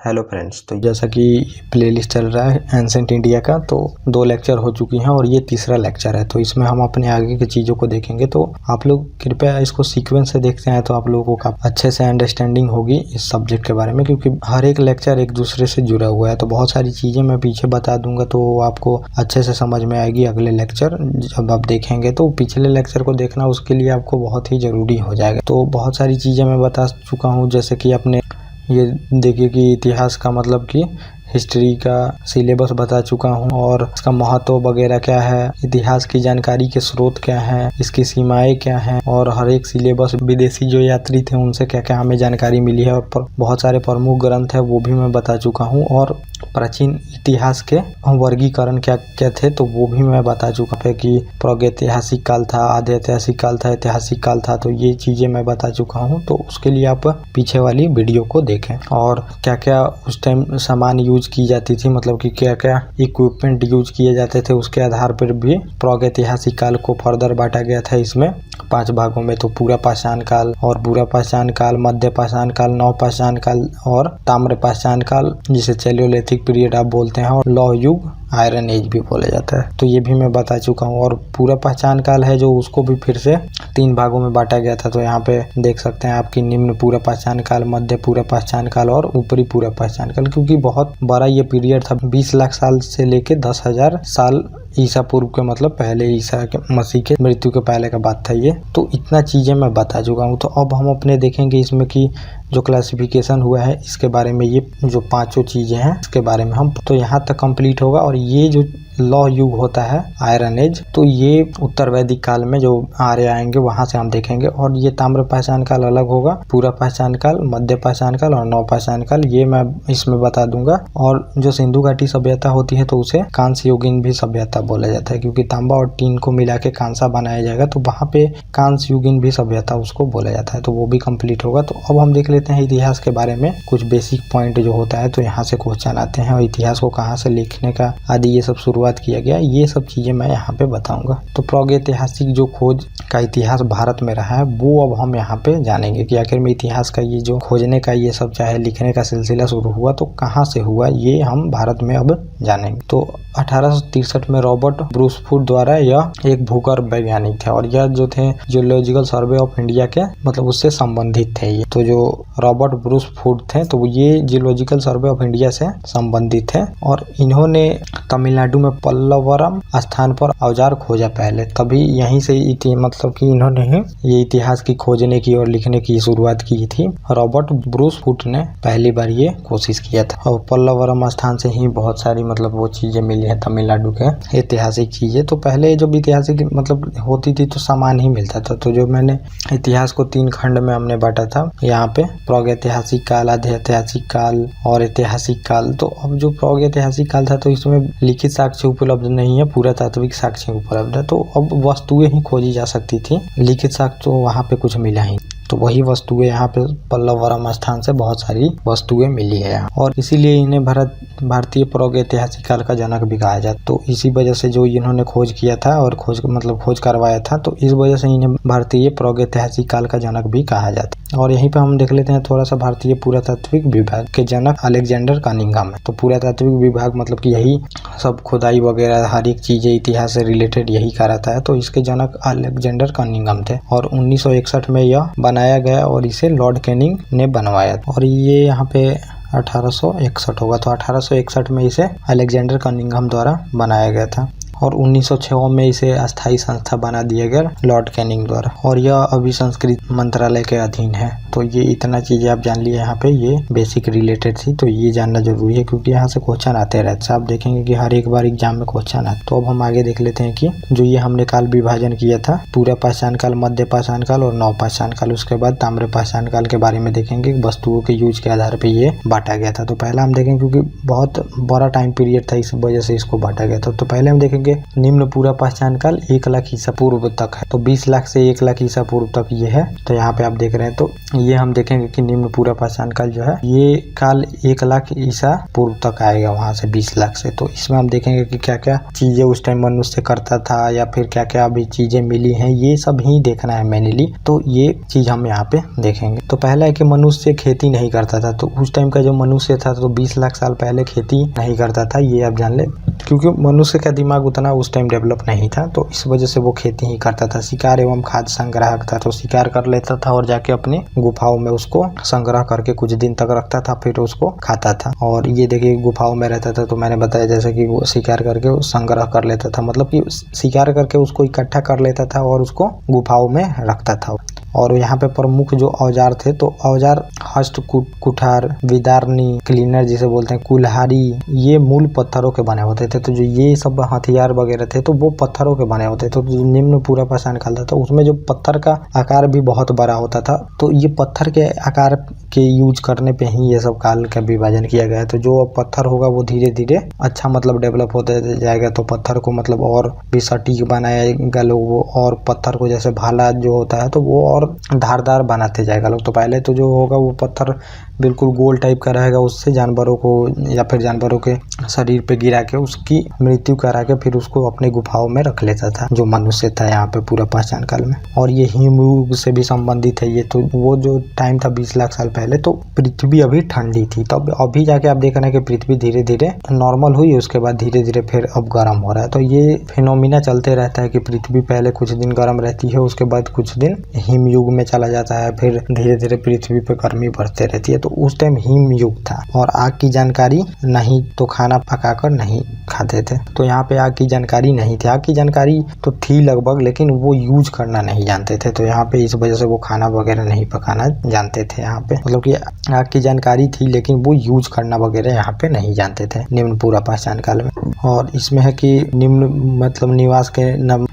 Hello friends, तो जैसा कि प्लेलिस्ट चल रहा है एंसेंट इंडिया का, तो 2 लेक्चर हो चुकी हैं और ये तीसरा लेक्चर है। तो इसमें हम अपने आगे की चीज़ों को देखेंगे। तो आप लोग कृपया इसको सीक्वेंस से देखते हैं तो आप लोगों को अच्छे से अंडरस्टैंडिंग होगी इस सब्जेक्ट के बारे में, क्योंकि हर एक लेक्चर एक दूसरे से जुड़ा हुआ है। तो बहुत सारी चीज़ें मैं पीछे बता दूंगा तो आपको अच्छे से समझ में आएगी अगले लेक्चर जब आप देखेंगे। तो पिछले लेक्चर को देखना उसके लिए आपको बहुत ही ज़रूरी हो जाएगा। तो बहुत सारी चीज़ें मैं बता चुका हूँ, जैसे कि अपने ये देखिए कि इतिहास का मतलब कि हिस्ट्री का सिलेबस बता चुका हूँ और इसका महत्व वगैरह क्या है, इतिहास की जानकारी के स्रोत क्या हैं, इसकी सीमाएं क्या हैं और हर एक सिलेबस विदेशी जो यात्री थे उनसे क्या क्या हमें जानकारी मिली है और बहुत सारे प्रमुख ग्रंथ है वो भी मैं बता चुका हूँ। और प्राचीन इतिहास के वर्गीकरण क्या क्या थे तो वो भी मैं बता चुका है कि प्रागैतिहासिक काल था, आधे ऐतिहासिक काल था, ऐतिहासिक काल था। तो ये चीज़ें मैं बता चुका हूँ। तो उसके लिए आप पीछे वाली वीडियो को देखें और क्या क्या उस टाइम सामान यूज की जाती थी, मतलब कि क्या क्या इक्विपमेंट यूज किए जाते थे, उसके आधार पर भी प्रागैतिहासिक काल को फर्दर बांटा गया था इसमें 5 भागों में। तो पूरा पाषाण काल और बुरा पाषाण काल, मध्य पाषाण काल, नव पाषाण काल और ताम्र पाषाण काल, जिसे चैलियोलिथिक पीरियड आप बोलते हैं, और लौह युग, आयरन एज भी बोला जाता है। तो ये भी मैं बता चुका हूँ। और पूरा पाषाण काल है जो उसको भी फिर से 3 भागों में बांटा गया था। तो यहाँ पे देख सकते हैं आपकी निम्न पूरा पाषाण काल, मध्य पूरा पाषाण काल और ऊपरी पूरा पाषाण काल, क्योंकि बहुत बड़ा ये पीरियड था। 20 लाख साल से लेके 10,000 साल ईसा पूर्व के, मतलब पहले ईसा के मसीह के मृत्यु के पहले का बात था ये। तो इतना चीज़ें मैं बता चुका हूँ। तो अब हम अपने देखेंगे इसमें कि जो क्लासिफिकेशन हुआ है इसके बारे में, ये जो 5 चीज़ें हैं इसके बारे में हम तो यहाँ तक कंप्लीट होगा। और ये जो लौह युग होता है, आयरन एज, तो ये उत्तर वैदिक काल में जो आर्य आएंगे वहां से हम देखेंगे। और ये ताम्र पाषाण काल अलग होगा, पूरा पाषाण काल, मध्य पाषाण काल और नव पाषाण काल, ये मैं इसमें बता दूंगा। और जो सिंधु घाटी सभ्यता होती है तो उसे कांस्य युगीन भी सभ्यता बोला जाता है, क्योंकि तांबा और टीन को मिला के कांसा बनाया जाएगा तो वहाँ पे कांस्य युगीन भी सभ्यता उसको बोला जाता है। तो वो भी कंप्लीट होगा। तो अब हम देख लेते हैं इतिहास के बारे में कुछ बेसिक पॉइंट जो होता है। तो यहाँ से क्वेश्चन आते हैं और इतिहास को कहाँ से लिखने का आदि ये सब शुरुआत किया गया, ये सब चीजें मैं यहाँ पे बताऊंगा। तो प्रागैतिहासिक जो खोज का इतिहास भारत में रहा है वो अब हम यहाँ पे जानेंगे कि आखिर में इतिहास का ये जो खोजने का ये सब चाहे लिखने का सिलसिला शुरू हुआ तो कहाँ से हुआ, ये हम भारत में अब जानेंगे। तो 1863 में रॉबर्ट ब्रूसफुट द्वारा यह एक भूगर्भ वैज्ञानिक थे और यह जो थे जियोलॉजिकल सर्वे ऑफ इंडिया के मतलब उससे संबंधित थे ये। तो जो रॉबर्ट ब्रूसफुट थे तो ये जियोलॉजिकल सर्वे ऑफ इंडिया से संबंधित थे और इन्होंने तमिलनाडु में पल्लवरम स्थान पर औजार खोजा पहले, तभी यहीं से मतलब कि इन्होंने ही ये इतिहास की खोजने की और लिखने की शुरुआत की थी। रॉबर्ट ब्रूसफुट ने पहली बार ये कोशिश किया था और पल्लवरम स्थान से ही बहुत सारी मतलब वो चीजें मिली है तमिलनाडु के ऐतिहासिक चीजें। तो पहले जब ऐतिहासिक मतलब होती थी तो सामान ही मिलता था। तो जो मैंने इतिहास को 3 खंड में हमने बांटा था यहाँ पे, प्रागैतिहासिक काल, आधे ऐतिहासिक काल और ऐतिहासिक काल। तो अब जो प्रागैतिहासिक काल था तो इसमें लिखित साक्ष्य उपलब्ध नहीं है, पूरा तात्विक साक्ष्य उपलब्ध है। तो अब वस्तुएं ही खोजी जा सकती थी, लिखित साक्ष्य तो वहाँ पे कुछ मिला ही। तो वही वस्तुएं यहाँ पे पल्लवरम स्थान से बहुत सारी वस्तुएं मिली है और इसीलिए इन्हें भारतीय प्रागैतिहासिक काल का जनक भी कहा जाता। तो इसी वजह से जो इन्होंने खोज किया था और खोज करवाया था तो इस वजह से इन्हें भारतीय प्रागैतिहासिक काल का जनक भी कहा जाता। और यहीं पे हम देख लेते हैं थोड़ा सा भारतीय पुरातात्विक विभाग के जनक अलेक्जेंडर कनिंघम है। तो पुरातात्विक विभाग मतलब कि यही सब खुदाई वगैरह हर एक चीजें इतिहास से रिलेटेड यही कराता है। तो इसके जनक अलेक्जेंडर कनिंघम थे और 1961 में यह बनाया गया और इसे लॉर्ड कैनिंग ने बनवाया और ये यहाँ पे 1861 होगा। तो 1861 में इसे अलेक्जेंडर कनिंघम द्वारा बनाया गया था और 1906 में इसे अस्थायी संस्था बना दिया गया लॉर्ड कैनिंग द्वारा और यह अभी संस्कृत मंत्रालय के अधीन है। तो ये इतना चीजें आप जान लिए यहाँ पे, ये बेसिक रिलेटेड थी। तो ये जानना जरूरी है क्योंकि यहाँ से क्वेश्चन आते रहते हैं। आप देखेंगे कि हर एक बार एग्जाम में क्वेश्चन आते। तो अब हम आगे देख लेते हैं कि जो ये हमने काल विभाजन किया था, पूरा पाषाण काल, मध्य पाषाण काल और नव पाषाण काल, उसके बाद ताम्र पाषाण काल के बारे में देखेंगे। वस्तुओं के यूज के आधार पर ये बांटा गया था। तो पहला हम देखेंगे क्योंकि बहुत बड़ा टाइम पीरियड था इस वजह से इसको बांटा गया था। तो पहले हम देखेंगे देखेंगे निम्न पूरा पहचान काल 1 लाख ईसा पूर्व तक है, तो 20 लाख से 1 लाख ईसा पूर्व तक ये है। तो यहाँ पे आप देख रहे हैं, तो ये हम देखेंगे कि निम्न पूरा पहचान काल जो है ये काल 1 लाख ईसा पूर्व तक आएगा, वहां से 20 लाख से। तो इसमें हम देखेंगे कि क्या क्या चीजें उस टाइम मनुष्य करता था या फिर क्या क्या अभी चीजें मिली हैं, ये सब ही देखना है मेनली। तो ये चीज हम यहाँ पे देखेंगे। तो पहला है कि मनुष्य खेती नहीं करता था। तो उस टाइम का जो मनुष्य था तो 20 लाख साल पहले खेती नहीं करता था, ये आप जान ले, क्योंकि मनुष्य का दिमाग उतना उस टाइम डेवलप नहीं था, तो इस वजह से वो खेती ही करता था। शिकार एवं खाद्य संग्राहक था, तो शिकार कर लेता था और जाके अपनी गुफाओं में उसको संग्रह करके कुछ दिन तक रखता था, फिर उसको खाता था। और ये देखिए गुफाओं में रहता था, तो मैंने बताया जैसे कि वो शिकार करके संग्रह कर लेता था, मतलब कि शिकार करके उसको इकट्ठा कर लेता था और उसको गुफाओं में रखता था। और यहाँ पे प्रमुख जो औजार थे, तो औजार हस्त, कुठार, विदारनी, क्लीनर जिसे बोलते हैं, कुल्हाड़ी, ये मूल पत्थरों के बने होते थे। तो जो ये सब हथियार वगैरह थे तो वो पत्थरों के बने होते थे। तो जो निम्न पूरा पहचान काल था तो उसमें जो पत्थर का आकार भी बहुत बड़ा होता था, तो ये पत्थर के आकार के यूज करने पे ही ये सब काल का विभाजन किया गया है। तो जो पत्थर होगा वो धीरे धीरे अच्छा मतलब डेवलप होते जाएगा, तो पत्थर को मतलब और भी सटीक बनाएगा लोग वो, और पत्थर को जैसे भाला जो होता है तो वो और धारदार बनाते जाएगा लोग। तो पहले तो जो होगा वो पत्थर बिल्कुल गोल टाइप का रहेगा, उससे जानवरों को या फिर जानवरों के शरीर पे गिरा के उसकी मृत्यु करा के फिर उसको अपने गुफाओं में रख लेता था जो मनुष्य था यहाँ पे पूरा पहचान काल में। और ये हिमयुग से भी संबंधित है ये। तो वो जो टाइम था 20 लाख साल पहले, तो पृथ्वी अभी ठंडी थी, तब अभी जाके आप देख रहे हैं कि पृथ्वी धीरे धीरे नॉर्मल हुई, उसके बाद धीरे धीरे फिर अब गर्म हो रहा है। तो ये फिनोमिना चलते रहता है कि पृथ्वी पहले कुछ दिन गर्म रहती है, उसके बाद कुछ दिन हिमयुग में चला जाता है, फिर धीरे धीरे पृथ्वी पे गर्मी बढ़ते रहती है। तो उस टाइम हिमयुग था और आग की जानकारी नहीं, तो खाना पकाकर नहीं खाते थे। तो यहाँ पे आग की जानकारी नहीं थी, आग की जानकारी तो थी लगभग, लेकिन वो यूज करना नहीं जानते थे। तो यहाँ पे इस वजह से वो खाना वगैरह नहीं पकाना जानते थे यहाँ पे, मतलब कि आग की जानकारी थी लेकिन वो यूज करना वगैरह यहाँ पे नहीं जानते थे निम्न पूरा पहचान काल में। और इसमें है कि निम्न मतलब निवास के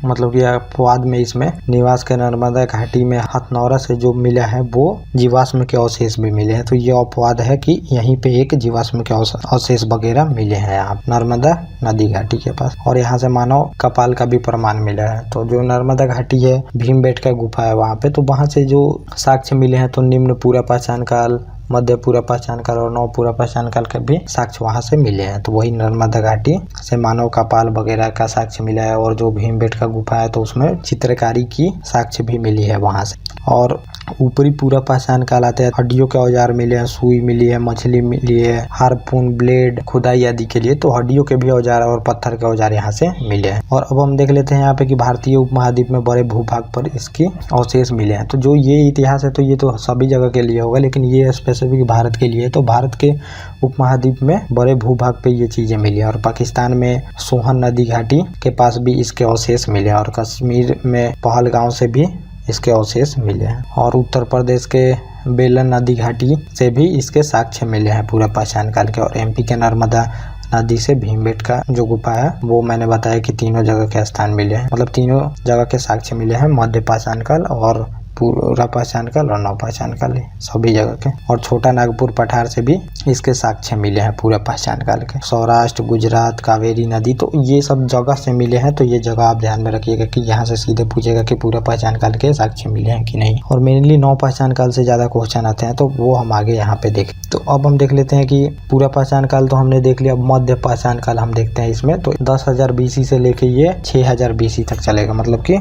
मतलब कि अपवाद में इसमें निवास के नर्मदा घाटी में हथनौरा से जो मिला है वो जीवाश्म के अवशेष भी मिले हैं। तो ये अपवाद है कि यहीं पे एक जीवाश्म के अवशेष वगैरह मिले हैं यहाँ नर्मदा नदी घाटी के पास। और यहाँ से मानव कपाल का भी प्रमाण मिला है। तो जो नर्मदा घाटी है, भीमबेटका गुफा है वहाँ पे, तो वहाँ से जो साक्ष्य मिले हैं, तो निम्न पूरा पहचान काल, मध्य पूरा पहचान काल और नव पूरा पहचान काल के भी साक्ष्य वहां से मिले हैं। तो वही नर्मदा घाटी से मानव कपाल वगैरह का साक्ष्य मिला है। और जो भीमबेटका गुफा है तो उसमें चित्रकारी की साक्ष्य भी मिली है वहां से। और ऊपरी पूरा पहचान काल आते हैं, हड्डियों के औजार मिले हैं, सुई मिली है, मछली मिली है, हार्पून, ब्लेड, खुदाई आदि के लिए। तो हड्डियों के भी औजार और पत्थर के औजार यहाँ से मिले हैं। और अब हम देख लेते हैं यहाँ पे कि भारतीय उपमहाद्वीप में बड़े भूभाग पर इसके अवशेष मिले हैं। तो जो ये इतिहास है तो ये तो सभी जगह के लिए होगा, लेकिन ये स्पेसिफिक भारत के लिए। तो भारत के उपमहाद्वीप में बड़े भूभाग पे ये चीजें मिली है। और पाकिस्तान में सोहन नदी घाटी के पास भी इसके अवशेष मिले हैं। और कश्मीर में पहलगांव से भी इसके अवशेष मिले हैं। और उत्तर प्रदेश के बेलन नदी घाटी से भी इसके साक्ष्य मिले हैं पूरा पहचान काल के। और एमपी के नर्मदा नदी से भीमबेटका जो गुफा है वो मैंने बताया कि तीनों जगह के स्थान मिले हैं, मतलब तीनों जगह के साक्ष्य मिले हैं, मध्य पहचान काल और पूरा पहचान काल और नव पहचान काल, सभी जगह के। और छोटा नागपुर पठार से भी इसके साक्ष्य मिले हैं पूरा पहचान काल के। सौराष्ट्र, गुजरात, कावेरी नदी, तो ये सब जगह से मिले हैं। तो ये जगह आप ध्यान में रखिएगा कि यहाँ से सीधे पूछेगा कि पूरा पहचान काल के साक्ष्य मिले हैं कि नहीं। और मेनली नव पहचान काल से ज्यादा क्वेश्चन आते हैं, तो वो हम आगे यहाँ पे देखें। तो अब हम देख लेते हैं कि पूरा पहचान काल तो हमने देख लिया, मध्य पहचान काल हम देखते हैं इसमें। तो 10,000 BC से लेके ये 6,000 BC तक चलेगा, मतलब कि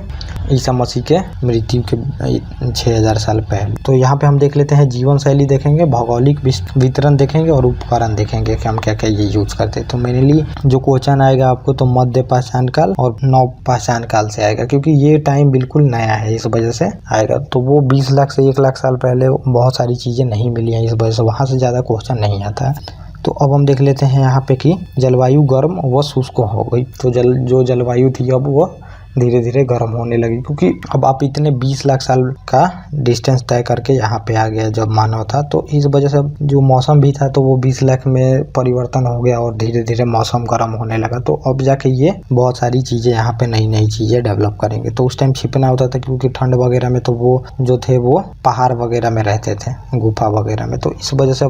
ईसा मसीह के मृत्यु के 6,000 साल पहले। तो यहाँ पे हम देख लेते हैं जीवन शैली देखेंगे, भौगोलिक वितरण देखेंगे और उपकरण देखेंगे कि हम क्या क्या ये यूज करते हैं। तो मेनली जो क्वेश्चन आएगा आपको तो मध्य पहचान काल और नव पहचान काल से आएगा, क्योंकि ये टाइम बिल्कुल नया है, इस वजह से आएगा। तो वो 20 लाख से 1 लाख साल पहले बहुत सारी चीजें नहीं मिली हैं, इस वजह से वहां से ज्यादा क्वेश्चन नहीं आता है। तो अब हम देख लेते हैं यहाँ पे कि जलवायु गर्म व शुष्क हो गई। तो जो जलवायु थी अब वो धीरे धीरे गर्म होने लगी, क्योंकि अब आप इतने 20 लाख साल का डिस्टेंस तय करके यहाँ पे आ गया जब मानव था। तो इस वजह से जो मौसम भी था तो वो 20 लाख में परिवर्तन हो गया और धीरे धीरे मौसम गर्म होने लगा। तो अब जाके ये बहुत सारी चीजें यहाँ पे नई नई चीजें डेवलप करेंगे। तो उस टाइम छिपना होता था, क्योंकि ठंड वगैरह में तो वो जो थे वो पहाड़ वगैरह में रहते थे, गुफा वगैरह में। तो इस वजह से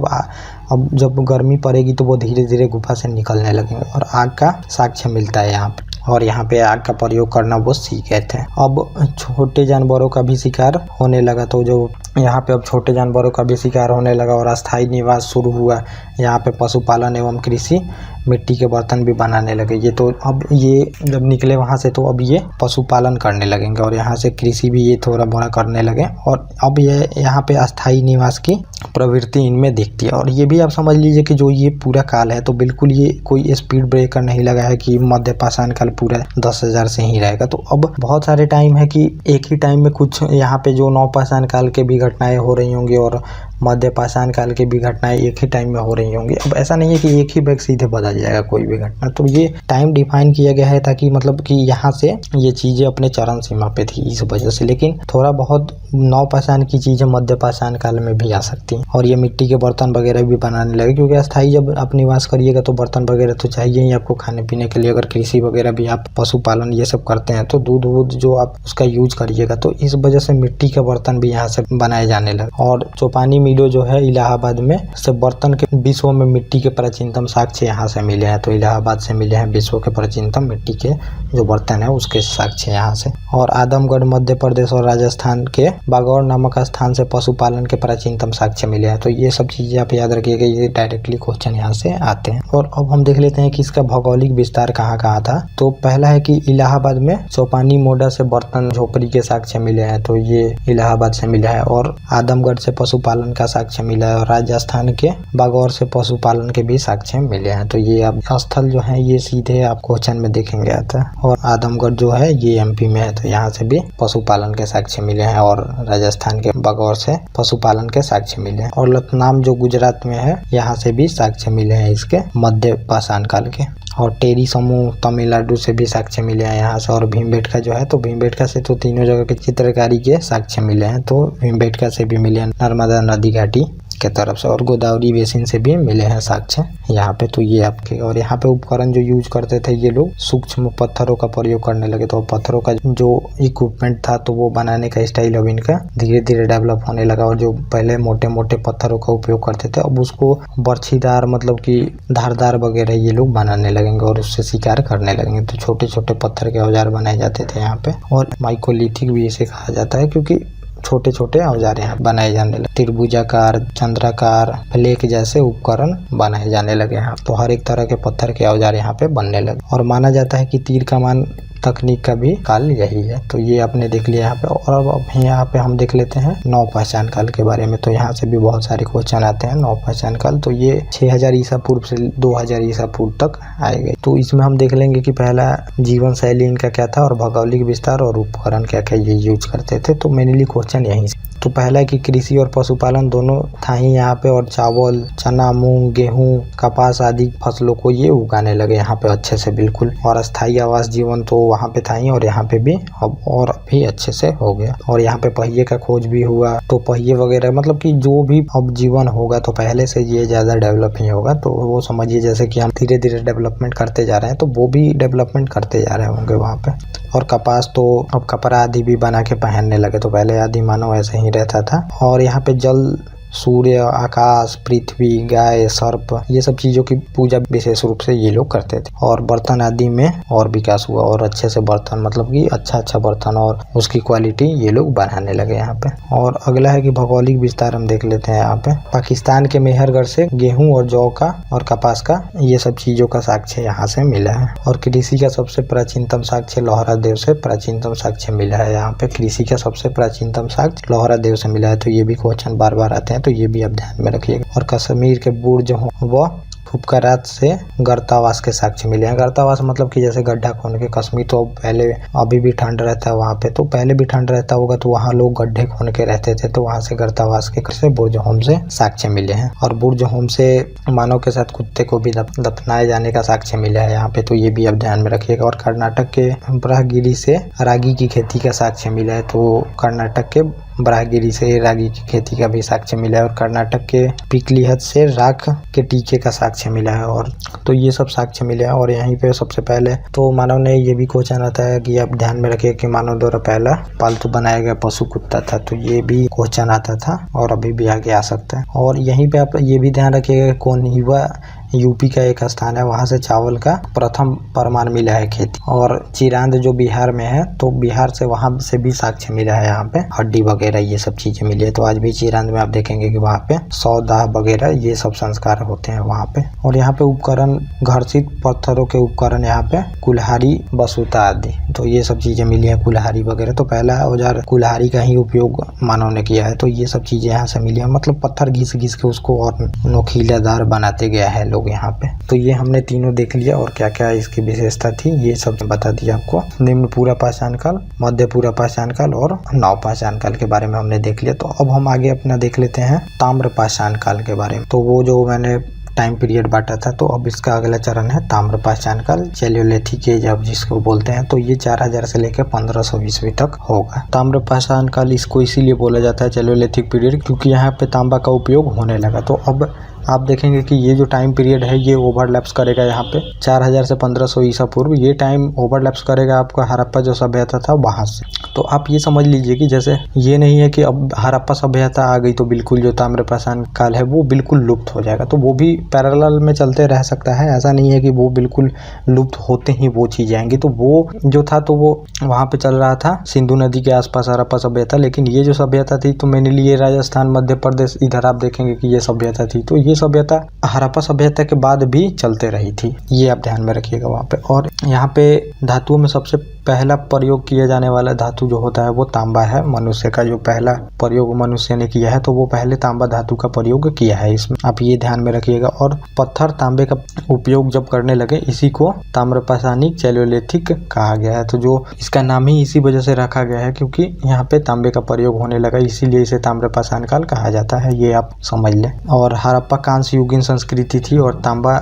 अब जब गर्मी पड़ेगी तो वो धीरे धीरे गुफा से निकलने लगेंगे। और आग का साक्ष्य मिलता है यहाँ पे। और यहाँ पे आग का प्रयोग करना वो सीख गए थे। अब छोटे जानवरों का भी शिकार होने लगा, तो जो यहाँ पे अब छोटे जानवरों का भी शिकार होने लगा और अस्थायी निवास शुरू हुआ। यहाँ पे पशुपालन एवं कृषि, मिट्टी के बर्तन भी बनाने लगे। ये तो अब ये जब निकले वहाँ से तो अब ये पशुपालन करने लगेंगे और यहाँ से कृषि भी ये थोड़ा बड़ा करने लगे। और अब ये यहाँ पे अस्थायी निवास की प्रवृत्ति इनमें दिखती है। और ये भी आप समझ लीजिए कि जो ये पूरा काल है तो बिल्कुल ये कोई स्पीड ब्रेकर नहीं लगा है कि मध्य पाषाण काल पूरा 10,000 से ही रहेगा। तो अब बहुत सारे टाइम है कि एक ही टाइम में कुछ यहाँ पे जो नवपाषाण काल के भी घटनाएं हो रही होंगी और मध्य पाषाण काल की भी घटनाएं एक ही टाइम में हो रही होंगी। अब ऐसा नहीं है कि एक ही बैग सीधे बदल जाएगा कोई भी घटना, तो ये टाइम डिफाइन किया गया है ताकि मतलब कि यहाँ से ये चीजें अपने चरम सीमा पे थी इस वजह से। लेकिन थोड़ा बहुत नवपाषाण की चीजें मध्य पाषाण काल में भी आ सकती हैं। और ये मिट्टी के बर्तन वगैरह भी बनाने लगे, क्योंकि अस्थायी जब आप निवास करिएगा तो बर्तन वगैरह तो चाहिए ही आपको खाने पीने के लिए। अगर कृषि वगैरह भी आप पशुपालन ये सब करते हैं तो दूध वूध जो आप उसका यूज करिएगा, तो इस वजह से मिट्टी के बर्तन भी यहाँ से बनाए जाने लगे। और चौपानी मिलो जो है इलाहाबाद में, से बर्तन के विश्व में मिट्टी के प्राचीनतम साक्ष्य यहाँ से मिले हैं। तो इलाहाबाद से मिले हैं विश्व के प्राचीनतम मिट्टी के जो बर्तन है उसके साक्ष्य यहाँ से। और आदमगढ़ मध्य प्रदेश और राजस्थान के बागौर नामक स्थान से पशुपालन के प्राचीनतम साक्ष्य मिले हैं। तो ये सब चीजें आप याद रखिएगा, ये डायरेक्टली क्वेश्चन यहाँ से आते हैं। और अब हम देख लेते हैं कि इसका भौगोलिक विस्तार कहाँ कहाँ था। तो पहला है कि इलाहाबाद में चौपानी मोडा से बर्तन झोपड़ी के साक्ष्य मिले हैं, तो ये इलाहाबाद से मिला है। और आदमगढ़ से पशुपालन का साक्ष्य मिला है और राजस्थान के बागौर से पशुपालन के भी साक्ष्य मिले हैं। तो ये अब स्थल जो है ये सीधे आप क्वेश्चन में देखेंगे आता है। और आदमगढ़ जो है ये एमपी में है, तो यहाँ से भी पशुपालन के साक्ष्य मिले हैं और राजस्थान के बागौर से पशुपालन के साक्ष्य मिले हैं। और लखनाम जो गुजरात में है यहाँ से भी साक्ष्य मिले हैं इसके मध्य पाषाण काल के। और टेरी समूह तमिलनाडु से भी साक्ष्य मिले हैं यहाँ से। और भीमबेटका जो है तो भीमबेटका से तो तीनों जगह के चित्रकारी के साक्ष्य मिले हैं, तो भीमबेटका से भी मिले हैं नर्मदा नदी घाटी के तरफ से। और गोदावरी बेसिन से भी मिले हैं साक्ष्य यहाँ पे। तो ये आपके, और यहाँ पे उपकरण जो यूज करते थे ये लोग सूक्ष्म पत्थरों का प्रयोग करने लगे। तो पत्थरों का जो इक्विपमेंट था तो वो बनाने का स्टाइल अब इनका धीरे धीरे डेवलप होने लगा। और जो पहले मोटे मोटे पत्थरों का उपयोग करते थे अब उसको बर्छीदार मतलब कि धारदार वगैरह ये लोग बनाने लगेंगे और उससे शिकार करने लगेंगे। तो छोटे छोटे पत्थर के औजार बनाए जाते थे यहाँ पे। और माइकोलिथिक भी इसे कहा जाता है क्योंकि छोटे छोटे औजार यहाँ बनाए जाने लगे। त्रिभुजाकार, चंद्राकार, फ्लेक जैसे उपकरण बनाए जाने लगे यहाँ। तो हर एक तरह के पत्थर के औजार यहाँ पे बनने लगे। और माना जाता है कि तीर कमान तकनीक का भी काल यही है। तो ये आपने देख लिया यहाँ पे। और अब यहाँ पे हम देख लेते हैं नवपाषाण काल के बारे में। तो यहाँ से भी बहुत सारे क्वेश्चन आते हैं। नवपाषाण काल तो ये 6000 ईसा पूर्व से 2000 ईसा पूर्व तक आएगा। तो इसमें हम देख लेंगे कि पहला जीवन शैली इनका क्या था और भौगोलिक विस्तार और उपकरण क्या क्या ये यूज करते थे। तो मेनली क्वेश्चन यहीं से। तो पहला है कि कृषि और पशुपालन दोनों था ही यहाँ पे। और चावल, चना, मूंग, गेहूं, कपास आदि फसलों को ये उगाने लगे यहाँ पे अच्छे से बिल्कुल। और अस्थायी आवास जीवन तो वहाँ पे था ही और यहाँ पे भी अब और भी अच्छे से हो गया। और यहाँ पे पहिए का खोज भी हुआ। तो पहिए वगैरह मतलब कि जो भी अब जीवन होगा तो पहले से ये ज्यादा डेवलप ही होगा। तो वो समझिए जैसे कि हम धीरे धीरे डेवलपमेंट करते जा रहे हैं तो वो भी डेवलपमेंट करते जा रहे होंगे वहाँ पे। और कपास तो अब कपड़ा आदि भी बना के पहनने लगे। तो पहले आदि मानव ऐसे ही रहता था। और यहाँ पे जल, सूर्य, आकाश, पृथ्वी, गाय, सर्प ये सब चीजों की पूजा विशेष रूप से ये लोग करते थे। और बर्तन आदि में और विकास हुआ और अच्छे से बर्तन मतलब कि अच्छा बर्तन और उसकी क्वालिटी ये लोग बढ़ाने लगे यहाँ पे। और अगला है कि भौगोलिक विस्तार हम देख लेते हैं यहाँ पे। पाकिस्तान के मेहरगढ़ से गेहूं और जौ का और कपास का ये सब चीजों का साक्ष्य यहाँ से मिला है। और कृषि का सबसे प्राचीनतम साक्ष्य लोहरा देव से प्राचीनतम साक्ष्य मिला है। यहाँ पे कृषि का सबसे प्राचीनतम साक्ष्य लोहरा देव से मिला है। तो ये भी क्वेश्चन बार बार आते हैं तो ये भी आप ध्यान में रखिएगा। और कश्मीर के बुर्ज व फुपकारात से गर्तावास के साक्ष्य मिले हैं। गर्तावास मतलब कि जैसे गड्ढा खोद के, कश्मीर तो पहले अभी भी ठंड रहता है वहाँ पे, तो पहले भी ठंड रहता होगा तो वहाँ लोग गड्ढे खोद के रहते थे। तो वहाँ से गर्तावास के बुर्ज होम से साक्ष्य मिले हैं। और बुर्ज होम से मानव के साथ कुत्ते को भी दफनाए जाने का साक्ष्य मिला है यहाँ पे। तो ये भी आप ध्यान में रखिएगा। और कर्नाटक के ब्रह्मगिरी से रागी की खेती का साक्ष्य मिला है। तो कर्नाटक के ब्रह्मगिरी से रागी की खेती का भी साक्ष्य मिला है। और कर्नाटक के पिकलिहत से राख के टीके का साक्ष्य मिला है। और तो ये सब साक्ष्य मिले हैं। और यहीं पे सबसे पहले तो मानव ने ये भी क्वेश्चन आता है कि आप ध्यान में रखिए कि मानव द्वारा पहला पालतू बनाया गया पशु कुत्ता था। तो ये भी क्वेश्चन आता था और अभी भी आगे आ सकता है। और यहीं पे आप ये भी ध्यान रखिएगा कोन्हिवा यूपी का एक स्थान है, वहाँ से चावल का प्रथम प्रमाण मिला है खेती। और चिरांद जो बिहार में है, तो बिहार से वहाँ से भी साक्ष्य मिला है, यहाँ पे हड्डी वगैरह ये सब चीजें मिली है। तो आज भी चिरांद में आप देखेंगे कि वहाँ पे सौदाह वगैरह ये सब संस्कार होते हैं वहाँ पे। और यहाँ पे उपकरण, घर्षित पत्थरों के उपकरण, यहाँ पे कुल्हाड़ी, बसूता आदि, तो ये सब चीजें मिली है, कुल्हाड़ी वगैरह। तो पहला औजार कुल्हाड़ी का ही उपयोग मानव ने किया है। तो ये सब चीजें यहाँ से मिली है, मतलब पत्थर घिस घिस के उसको और नोखीलादार बनाते गया है लोग यहाँ पे। तो ये हमने तीनों देख लिया और क्या क्या इसकी विशेषता थी ये सब बता दिया आपको। निम्न पूरा पाषाण काल, मध्य पूरा पाषाण काल और नव पाषाण काल के बारे में हमने देख लिया। तो अब हम आगे अपना देख लेते हैं ताम्र पाषाण काल के बारे में। तो वो जो मैंने टाइम पीरियड बांटा था, तो अब इसका अगला चरण है ताम्र पाषाण काल, चैलियोलिथिक एज अब जिसको बोलते हैं। तो ये 4000 से लेकर 1500 ईस्वी तक होगा। ताम्र पाषाण काल इसको इसीलिए बोला जाता है चैलियोलिथिक पीरियड, क्योंकि यहाँ पे तांबा का उपयोग होने लगा। तो अब आप देखेंगे कि ये जो टाइम पीरियड है ये ओवरलैप्स करेगा यहाँ पे 4000 से 1500 ईसा पूर्व। ये टाइम ओवरलैप्स करेगा आपका हड़प्पा जो सभ्यता था वहाँ से। तो आप ये समझ लीजिए कि जैसे ये नहीं है कि अब हड़प्पा सभ्यता आ गई तो बिल्कुल जो ताम्र पाषाण काल है वो बिल्कुल लुप्त हो जाएगा। तो वो भी पैरेलल में चलते रह सकता है, ऐसा नहीं है कि वो बिल्कुल लुप्त होते ही वो चीज़ें आएंगी। तो वो जो था तो वो वहाँ पे चल रहा था सिंधु नदी के आसपास हड़प्पा सभ्यता। लेकिन ये जो सभ्यता थी तो मेनली ये राजस्थान, मध्य प्रदेश, इधर आप देखेंगे कि ये सभ्यता थी। तो ये सभ्यता हड़प्पा सभ्यता के बाद भी चलते रही थी, ये आप ध्यान में रखिएगा वहाँ पे। और यहाँ पे धातुओं में सबसे पहला प्रयोग किया जाने वाला धातु जो होता है वो तांबा है। मनुष्य का जो पहला प्रयोग मनुष्य ने किया है तो वो पहले तांबा धातु का प्रयोग किया है इसमें, आप ये ध्यान में रखिएगा। और पत्थर तांबे का उपयोग जब करने लगे इसी को ताम्रपाषाणिक चैलियोलिथिक कहा गया है। तो जो इसका नाम ही इसी वजह से रखा गया है क्योंकि यहाँ पे तांबे का प्रयोग होने लगा, इसीलिए इसे ताम्रपाषाण काल कहा जाता है, ये आप समझ लें। और हड़प्पा कांस्य युगीन संस्कृति थी और तांबा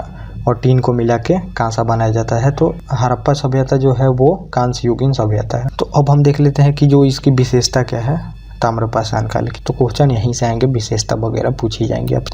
और टीन को मिला के कांसा बनाया जाता है। तो हड़प्पा सभ्यता जो है वो कांस्य युगीन सभ्यता है। तो अब हम देख लेते हैं कि जो इसकी विशेषता क्या है ताम्रपाषाण काल की। तो क्वेश्चन यहीं से आएंगे, विशेषता वगैरह पूछी जाएंगे अब।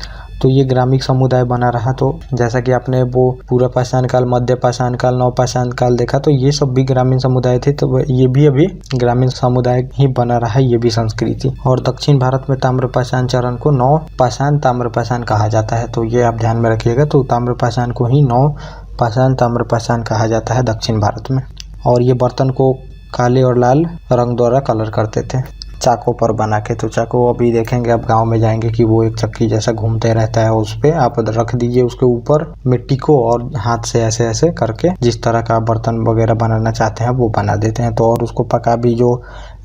तो ये ग्रामीण समुदाय बना रहा। तो जैसा कि आपने वो पूरा पाषाण काल, मध्य पाषाण काल, नव पाषाण काल देखा, तो ये सब भी ग्रामीण समुदाय थे। तो ये भी अभी ग्रामीण समुदाय ही बना रहा है, ये भी संस्कृति। और दक्षिण भारत में ताम्र पाषाण चरण को नव पाषाण ताम्र पाषाण कहा जाता है। तो ये आप ध्यान में रखिएगा। तो ताम्र पाषाण को ही नव पाषाण ताम्र पाषाण कहा जाता है दक्षिण भारत में। और ये बर्तन को काले और लाल रंग द्वारा कलर करते थे चाकों पर बना के। तो चाकू अभी देखेंगे आप गांव में जाएंगे कि वो एक चक्की जैसा घूमते रहता है, उस पे आप रख दीजिए उसके ऊपर मिट्टी को और हाथ से ऐसे ऐसे करके जिस तरह का बर्तन वगैरह बनाना चाहते हैं वो बना देते हैं। तो और उसको पका भी, जो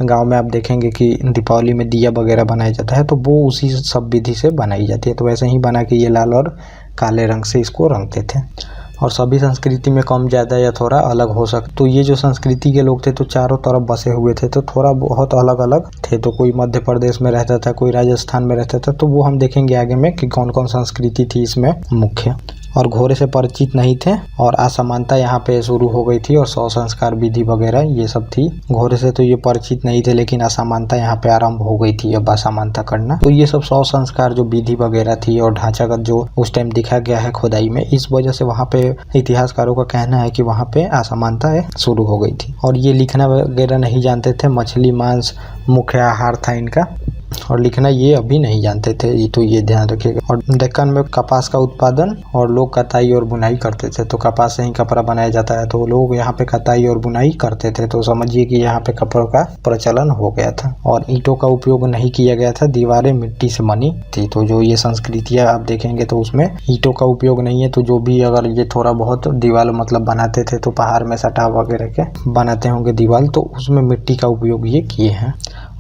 गांव में आप देखेंगे कि दीपावली में दिया वगैरह बनाया जाता है तो वो उसी सब विधि से बनाई जाती है। तो वैसे ही बना के ये लाल और काले रंग से इसको रंगते थे। और सभी संस्कृति में कम ज़्यादा या थोड़ा अलग हो सकता। तो ये जो संस्कृति के लोग थे तो चारों तरफ बसे हुए थे, तो थोड़ा बहुत अलग अलग थे। तो कोई मध्य प्रदेश में रहता था, कोई राजस्थान में रहता था। तो वो हम देखेंगे आगे में कि कौन कौन संस्कृति थी इसमें मुख्य। और घोड़े से परिचित नहीं थे और असमानता यहाँ पे शुरू हो गई थी और शव संस्कार विधि वगैरह ये सब थी। घोड़े से तो ये परिचित नहीं थे लेकिन असमानता यहाँ पे आरंभ हो गई थी, अब असमानता करना। तो ये सब शव संस्कार जो विधि वगैरह थी और ढांचागत जो उस टाइम दिखा गया है खुदाई में, इस वजह से वहाँ पे इतिहासकारों का कहना है कि वहाँ पे असमानता शुरू हो गई थी। और ये लिखना वगैरह नहीं जानते थे, मछली मांस मुख्य आहार था इनका, और लिखना ये अभी नहीं जानते थे, ये तो ये ध्यान रखिएगा। और दक्कन में कपास का उत्पादन और लोग कताई और बुनाई करते थे। तो कपास से ही कपड़ा बनाया जाता है, तो लोग यहाँ पे कताई और बुनाई करते थे। तो समझिए कि यहाँ पे कपड़ों का प्रचलन हो गया था। और ईंटों का उपयोग नहीं किया गया था, दीवारें मिट्टी से बनी थी। तो जो ये संस्कृतियाँ आप देखेंगे तो उसमें ईंटों का उपयोग नहीं है। तो जो भी अगर ये थोड़ा बहुत दीवार मतलब बनाते थे तो पहाड़ में सटा वगैरह के बनाते होंगे दीवार, तो उसमें मिट्टी का उपयोग ये किए हैं।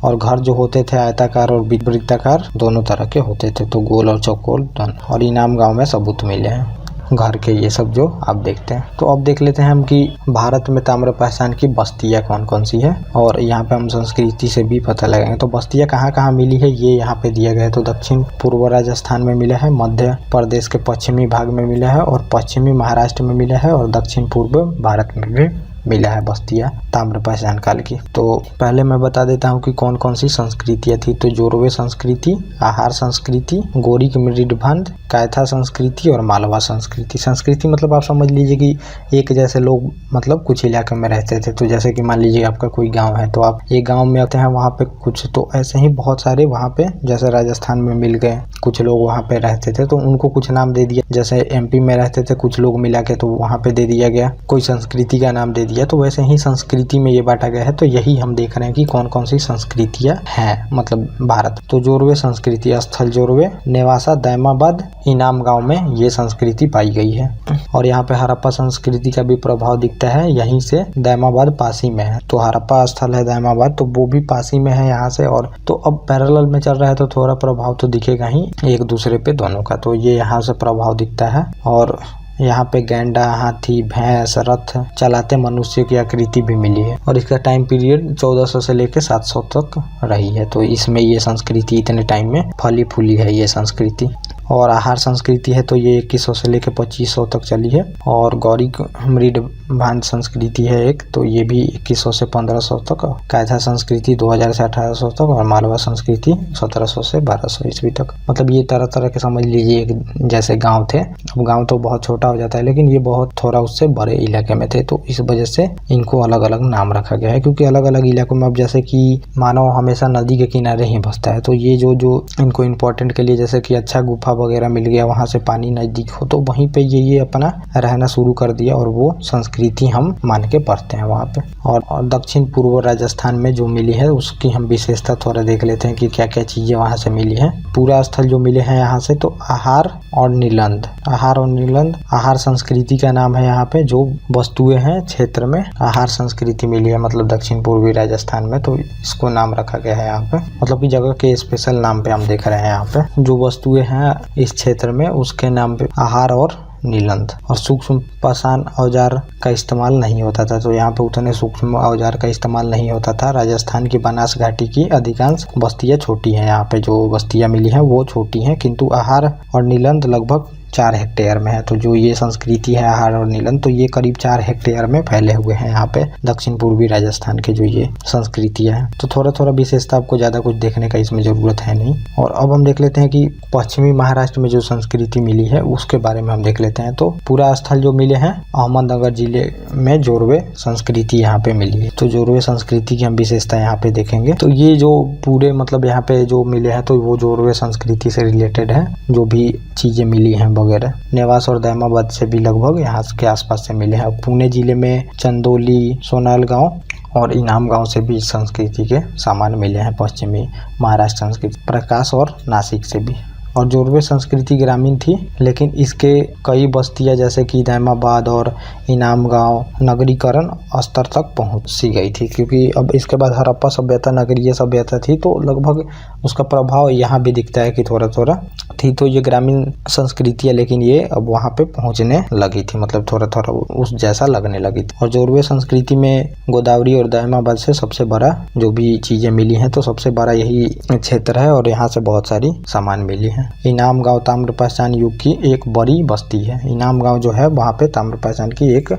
और घर जो होते थे आयताकार और वृत्ताकार दोनों तरह के होते थे, तो गोल और चौकोर दोनों। और इनाम गांव में सबूत मिले हैं घर के, ये सब जो आप देखते हैं। तो अब देख लेते हैं हम कि भारत में ताम्रपाषाण की बस्तियां कौन कौन सी है, और यहाँ पे हम संस्कृति से भी पता लगाएंगे। तो बस्तियां कहाँ कहाँ मिली है ये यहाँ पे दिया गया है। तो दक्षिण पूर्व राजस्थान में मिला है, मध्य प्रदेश के पश्चिमी भाग में मिला है, और पश्चिमी महाराष्ट्र में मिला है, और दक्षिण पूर्व भारत में भी मिला है बस्तियाँ ताम्र पाषाण काल की। तो पहले मैं बता देता हूँ कि कौन कौन सी संस्कृतियाँ थी। तो जोरवे संस्कृति, आहार संस्कृति, गोरिक मृदभंड, कैथा संस्कृति और मालवा संस्कृति। संस्कृति मतलब आप समझ लीजिए कि एक जैसे लोग मतलब कुछ इलाके में रहते थे। तो जैसे कि मान लीजिए आपका कोई गांव है, तो आप एक गांव में आते हैं, वहाँ पे कुछ तो ऐसे ही बहुत सारे वहाँ पे जैसे राजस्थान में मिल गए कुछ लोग वहाँ पे रहते थे, तो उनको कुछ नाम दे दिया। जैसे एमपी में रहते थे कुछ लोग मिला के, तो वहाँ पे दे दिया गया, कोई संस्कृति का नाम दे दिया। तो वैसे ही संस्कृति में ये बांटा गया है। तो यही हम देख रहे हैं कि कौन कौन सी संस्कृतियाँ हैं मतलब भारत। तो जोरवे संस्कृति, स्थल जोरवे, नेवासा, दैमाबाद, इनाम गांव में ये संस्कृति पाई गई है। और यहाँ पे हड़प्पा संस्कृति का भी प्रभाव दिखता है। यहीं से दैमाबाद पास ही में है, तो हड़प्पा स्थल है दैमाबाद, तो वो भी पास ही में है यहाँ से। और तो अब पैरेलल में चल रहा है, तो थोड़ा प्रभाव तो दिखेगा ही एक दूसरे पे दोनों का। तो ये यहाँ से प्रभाव दिखता है। और यहाँ पे गैंडा, हाथी, भैंस, रथ चलाते मनुष्य की आकृति भी मिली है। और इसका टाइम पीरियड 1400 से लेकर 700 तक रही है। तो इसमें ये संस्कृति इतने टाइम में फली फूली है ये संस्कृति। और आहार संस्कृति है तो ये 2100 से लेकर 2500 तक चली है। और गौरिक मृदभंड संस्कृति है एक, तो ये भी 2100 से 1500 तक। कैथा संस्कृति 2000 से 1800 तक। और मालवा संस्कृति 1700 से 1200 ईस्वी तक। मतलब ये तरह तरह के समझ लीजिए एक जैसे गांव थे। अब गांव तो बहुत छोटा हो जाता है, लेकिन ये बहुत थोड़ा उससे बड़े इलाके में थे, तो इस वजह से इनको अलग अलग नाम रखा गया है। क्योंकि अलग अलग इलाकों में अब जैसे कि मानव हमेशा नदी के किनारे ही बसता है, तो ये जो इनको इम्पोर्टेंट के लिए जैसे कि अच्छा गुफा वगैरह मिल गया, वहाँ से पानी नजदीक हो, तो वहीं पे ये अपना रहना शुरू कर दिया। और वो संस्कृति हम मान के पढ़ते हैं वहाँ पे। और दक्षिण पूर्व राजस्थान में जो मिली है उसकी हम विशेषता थोड़ा देख लेते हैं कि क्या क्या चीजें वहाँ से मिली है। पूरा स्थल जो मिले हैं यहाँ से, तो आहार और नीलंद। आहार और नीलंद आहार संस्कृति का नाम है। यहाँ पे जो वस्तुएं हैं क्षेत्र में आहार संस्कृति मिली है, मतलब दक्षिण पूर्वी राजस्थान में, तो इसको नाम रखा गया है यहाँ पे। मतलब कि जगह के स्पेशल नाम पे हम देख रहे हैं यहाँ पे जो वस्तुएं हैं इस क्षेत्र में, उसके नाम पे आहार और नीलंद। और सूक्ष्म पाषाण औजार का इस्तेमाल नहीं होता था, तो यहाँ पे उतने सूक्ष्म औजार का इस्तेमाल नहीं होता था। राजस्थान की बनास घाटी की अधिकांश बस्तियां छोटी हैं। यहाँ पे जो बस्तियां मिली हैं वो छोटी हैं, किंतु आहार और नीलंद लगभग 4 हेक्टेयर में है। तो जो ये संस्कृति है आहार और नीलंद, तो ये करीब 4 हेक्टेयर में फैले हुए हैं यहाँ पे दक्षिण पूर्वी राजस्थान के जो ये संस्कृतियाँ हैं। तो थोड़ा थोड़ा विशेषता, आपको ज़्यादा कुछ देखने का इसमें ज़रूरत है नहीं। और अब हम देख लेते हैं कि पश्चिमी महाराष्ट्र में जो संस्कृति मिली है उसके बारे में हम देख लेते हैं। तो पूरा स्थल जो मिले हैं अहमदनगर जिले में जोरवे संस्कृति यहाँ पे मिली है। तो जोरवे संस्कृति की हम विशेषता यहाँ पे देखेंगे। तो ये जो पूरे मतलब यहाँ पे जो मिले हैं, तो वो जोरवे संस्कृति से रिलेटेड है। जो भी चीजें मिली हैं वगैरह, नेवास और दैमाबाद से भी लगभग यहाँ के आसपास से मिले हैं। पुणे जिले में चंदोली, सोनाल गांव और इनाम गांव से भी संस्कृति के सामान मिले हैं। पश्चिमी महाराष्ट्र संस्कृति, प्रकाश और नासिक से भी। और जोरवे संस्कृति ग्रामीण थी, लेकिन इसके कई बस्तियां जैसे कि दैमाबाद और इनाम गांव नगरीकरण स्तर तक पहुंच सी गई थी। क्योंकि अब इसके बाद हड़प्पा सभ्यता नगरीय सभ्यता थी, तो लगभग उसका प्रभाव यहाँ भी दिखता है कि थोड़ा थोड़ा थी। तो ये ग्रामीण संस्कृतियाँ, लेकिन ये अब वहाँ पे पहुँचने लगी थी, मतलब थोड़ा थोड़ा उस जैसा लगने लगी थी। और जोरवे संस्कृति में गोदावरी और दैमाबाद से सबसे बड़ा जो भी चीजें मिली हैं, तो सबसे बड़ा यही क्षेत्र है और यहाँ से बहुत सारी सामान मिली है। इनाम गांव ताम्रपाषाण युग की एक बड़ी बस्ती है। इनाम गांव जो है वहाँ पे ताम्रपाषाण की एक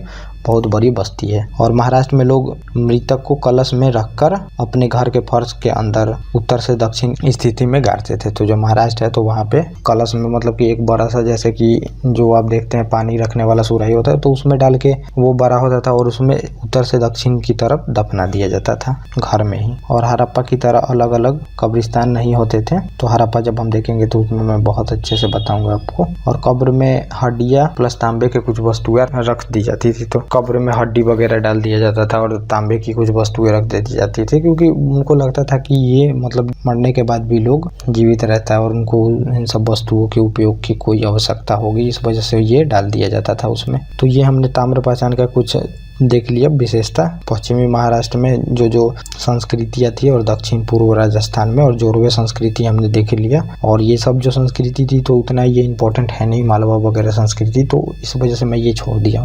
बहुत बड़ी बस्ती है। और महाराष्ट्र में लोग मृतक को कलश में रखकर अपने घर के फर्श के अंदर उत्तर से दक्षिण स्थिति में गाड़ते थे। तो जो महाराष्ट्र है तो वहाँ पे कलश में मतलब कि एक बड़ा सा, जैसे कि जो आप देखते हैं पानी रखने वाला सुराही होता है, तो उसमें डाल के वो बड़ा होता था और उसमें उत्तर से दक्षिण की तरफ दफना दिया जाता था घर में ही। और हड़प्पा की तरह अलग अलग कब्रिस्तान नहीं होते थे। तो हड़प्पा जब हम देखेंगे तो उसमें मैं बहुत अच्छे से बताऊंगा आपको। और कब्र में हड्डियां प्लस तांबे के कुछ वस्तुएं रख दी जाती थी। तो कब्र में हड्डी वगैरह डाल दिया जाता था और तांबे की कुछ वस्तुएं रख दी जाती थी, क्योंकि उनको लगता था कि ये मतलब मरने के बाद भी लोग जीवित रहता है और उनको इन सब वस्तुओं के उपयोग की कोई आवश्यकता होगी, इस वजह से ये डाल दिया जाता था उसमें। तो ये हमने ताम्रपाषाण का कुछ देख लिया विशेषता पश्चिमी महाराष्ट्र में जो संस्कृतियाँ थी और दक्षिण पूर्व राजस्थान में, और जोरवे संस्कृति हमने देख लिया। और ये सब जो संस्कृति थी तो उतना ये इम्पोर्टेंट है नहीं, मालवा वगैरह संस्कृति, तो इस वजह से मैं ये छोड़ दिया।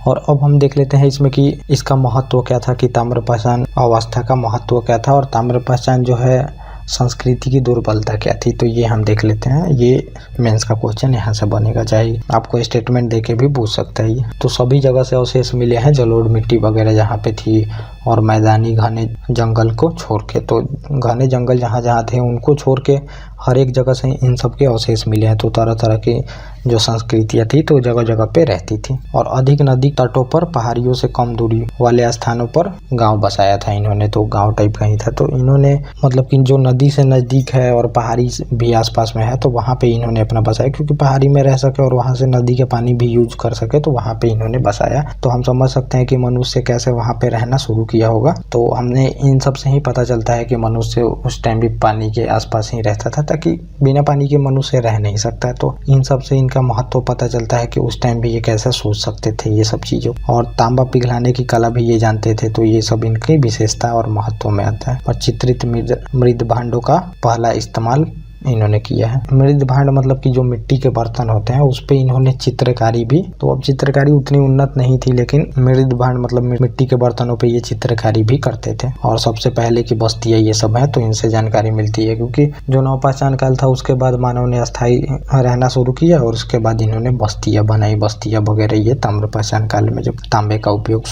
और अब हम देख लेते हैं इसमें कि इसका महत्व क्या था, कि ताम्रपाषाण अवस्था का महत्व क्या था। और ताम्रपाषाण जो है संस्कृति की दुर्बलता क्या थी, तो ये हम देख लेते हैं। ये मेंस का क्वेश्चन यहाँ से बनेगा, चाहे आपको स्टेटमेंट देके भी पूछ सकता है ये। तो सभी जगह से अवशेष मिले हैं जलोढ़ मिट्टी वगैरह जहाँ पे थी और मैदानी घने जंगल को छोड़ के। तो घने जंगल जहाँ जहाँ थे उनको छोड़ के हर एक जगह से इन सब के अवशेष मिले हैं। तो तरह तरह की जो संस्कृतियाँ थी तो जगह जगह पे रहती थी। और अधिक नदी तटों पर पहाड़ियों से कम दूरी वाले स्थानों पर गांव बसाया था इन्होंने। तो गांव टाइप का ही था। तो इन्होंने मतलब कि जो नदी से नज़दीक है और पहाड़ी भी आसपास में है तो वहाँ पे इन्होंने अपना बसाया, क्योंकि पहाड़ी में रह सके और वहाँ से नदी के पानी भी यूज कर सके, तो वहाँ पे इन्होंने बसाया। तो हम समझ सकते हैं कि मनुष्य कैसे वहाँ पे रहना शुरू किया होगा। तो हमने इन सब से ही पता चलता है कि मनुष्य उस टाइम भी पानी के आसपास ही रहता था, ताकि बिना पानी के मनुष्य रह नहीं सकता। तो इन सब से इनका महत्व पता चलता है कि उस टाइम भी ये कैसे सोच सकते थे ये सब चीज़ों। और तांबा पिघलाने की कला भी ये जानते थे। तो ये सब इनकी विशेषता और महत्व में आता है। और चित्रित मृद भांडों का पहला इस्तेमाल इन्होंने किया है। मृद भांड मतलब कि जो मिट्टी के बर्तन होते हैं उस पे इन्होंने चित्रकारी भी, तो अब चित्रकारी उतनी उन्नत नहीं थी, लेकिन मृद भांड मतलब मिट्टी के बर्तनों पे ये चित्रकारी भी करते थे। और सबसे पहले की बस्तियाँ ये सब है, तो इनसे जानकारी मिलती है। क्योंकि जो नवपाषाण काल था उसके बाद मानव ने अस्थायी रहना शुरू किया और उसके बाद इन्होंने बस्तियाँ बनाई, बस्तियाँ वगैरह। ये ताम्रपाषाण काल में जब तांबे का उपयोग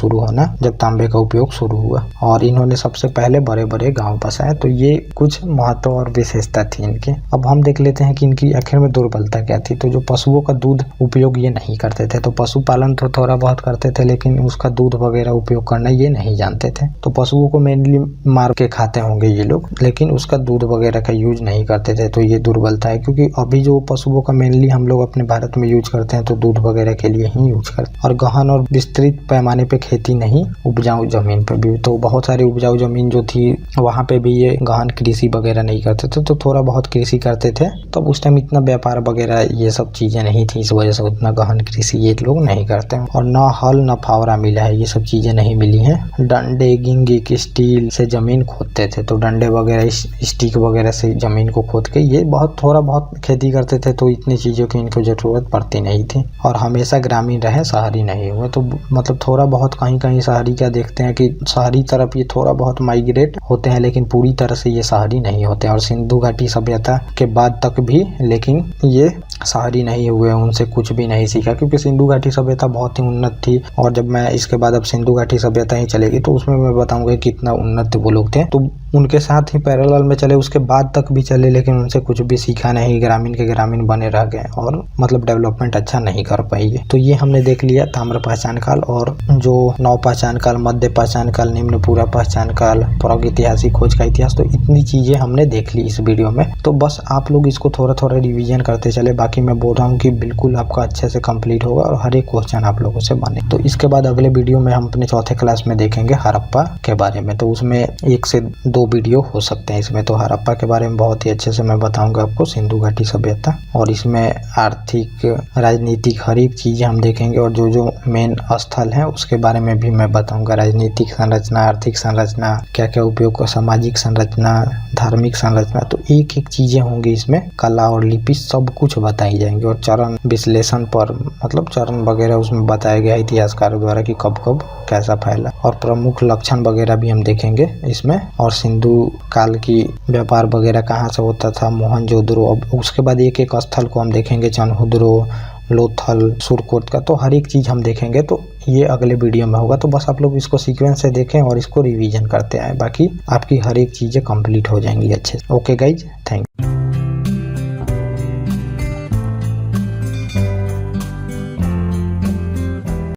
शुरू हुआ और इन्होंने सबसे पहले बड़े बड़े गाँव बसाए। तो ये कुछ महत्व और विशेषता थी इनकी। अब हम देख लेते हैं कि इनकी आखिर में दुर्बलता क्या थी। तो जो पशुओं का दूध उपयोग ये नहीं करते थे। तो पशुपालन तो थोड़ा बहुत करते थे, लेकिन उसका दूध वगैरह उपयोग करना ये नहीं जानते थे। तो पशुओं को मेनली मार के खाते होंगे ये लोग, लेकिन उसका दूध वगैरह का यूज नहीं करते थे। तो ये दुर्बलता है, क्योंकि अभी जो पशुओं का मेनली हम लोग अपने भारत में यूज करते हैं तो दूध वगैरह के लिए ही यूज करते हैं। और गहन और विस्तृत पैमाने पे खेती नहीं, उपजाऊ जमीन पे भी। तो बहुत सारी उपजाऊ जमीन जो थी वहाँ पे भी ये गहन कृषि वगैरह नहीं करते थे। तो थोड़ा बहुत कृषि करते थे। तो उस टाइम इतना व्यापार वगैरह ये सब चीजें नहीं थी, इस वजह से उतना गहन कृषि ये लोग नहीं करते। और न हल न फावड़ा मिला है, ये सब चीजें नहीं मिली हैं। डंडे गिंगिक स्टील से जमीन खोदते थे। तो डंडे वगैरह स्टिक वगैरह से जमीन को खोद के ये थोड़ा बहुत खेती करते थे। तो इतनी चीजों की इनको जरूरत पड़ती नहीं थी। और हमेशा ग्रामीण रहे, शहरी नहीं हुए। तो मतलब थोड़ा बहुत कहीं कहीं शहरी क्या देखते हैं कि शहरी तरफ ये थोड़ा बहुत माइग्रेट होते हैं, लेकिन पूरी तरह से ये शहरी नहीं होते। और सिंधु घाटी सभ्यता के बाद तक भी लेकिन ये शहरी नहीं हुए, उनसे कुछ भी नहीं सीखा, क्योंकि सिंधु घाटी सभ्यता बहुत ही उन्नत थी। और जब मैं इसके बाद अब सिंधु घाटी सभ्यता ही चलेगी तो उसमें मैं बताऊंगा कितना उन्नत वो लोग थे। तो उनके साथ ही पैरेलल में चले, उसके बाद तक भी चले, लेकिन उनसे कुछ भी सीखा नहीं। ग्रामीण के ग्रामीण बने रह गए और मतलब डेवलपमेंट अच्छा नहीं कर पाई। तो ये हमने देख लिया ताम्रपाषाण काल, और जो नवपाषाण काल, मध्य पाषाण काल, निम्न पूरा पाषाण काल, प्रागैतिहासिक खोज का इतिहास। तो इतनी चीजें हमने देख ली इस वीडियो में। तो बस आप लोग इसको थोड़ा थोड़ा रिवीजन करते चले। बाकी मैं बोल रहा हूँ कि बिल्कुल आपका अच्छे से कंप्लीट होगा और हर एक क्वेश्चन आप लोगों से बने। तो इसके बाद अगले वीडियो में हम अपने चौथे क्लास में देखेंगे हड़प्पा के बारे में। तो उसमें 1 से 2 वीडियो हो सकते हैं इसमें। तो हड़प्पा के बारे में बहुत ही अच्छे से मैं बताऊंगा आपको, सिंधु घाटी सभ्यता। और इसमें आर्थिक, राजनीतिक हर एक चीज़ें हम देखेंगे। और जो जो मेन स्थल है उसके बारे में भी मैं बताऊंगा। राजनीतिक संरचना, आर्थिक संरचना, क्या क्या उपयोग, सामाजिक संरचना, धार्मिक संरचना। तो एक एक चीज़ें होंगी इसमें। कला और लिपि सब कुछ बताई जाएंगी। और चरण विश्लेषण पर मतलब चरण वगैरह उसमें बताया गया इतिहासकारों द्वारा कि कब कब कैसा फैला। और प्रमुख लक्षण वगैरह भी हम देखेंगे इसमें। और सिंधु काल की व्यापार वगैरह कहाँ से होता था, मोहनजोदड़ो। अब उसके बाद एक एक स्थल को हम देखेंगे, चनहुद्रो, लोथल, सुरकोट का। तो हर एक चीज़ हम देखेंगे। तो ये अगले वीडियो में होगा। तो बस आप लोग इसको सीक्वेंस से देखें और इसको रिवीजन करते आए, बाकी आपकी हर एक चीज़ें कंप्लीट हो जाएंगी अच्छे से। Okay guys, thank you.